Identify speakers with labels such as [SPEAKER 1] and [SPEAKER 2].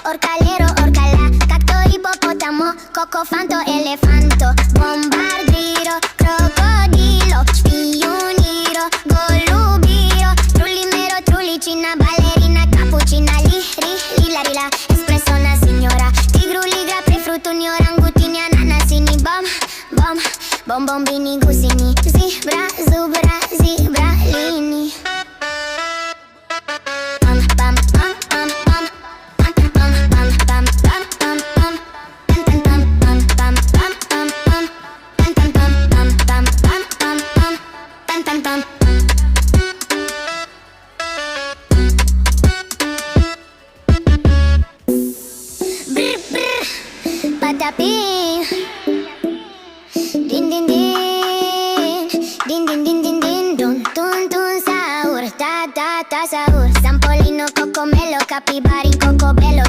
[SPEAKER 1] orcalero, orcalà, cacto, ippopotamo, cocofanto, elefanto, bombardiro, crocodilo, spioniro, golubiro, trullimero, trullicina, ballerina, cappuccina, lila, rila, espresso, una signora, tigru, ligra, prefruttuni, orangutini, ananasini, bombini, gusini, zebra, zubra, zebralini. Patapin, din din din, din din din din din, dun tun tun sahur, ta ta ta sahur, Sampolino, cocomelo, capibarin, cocobello.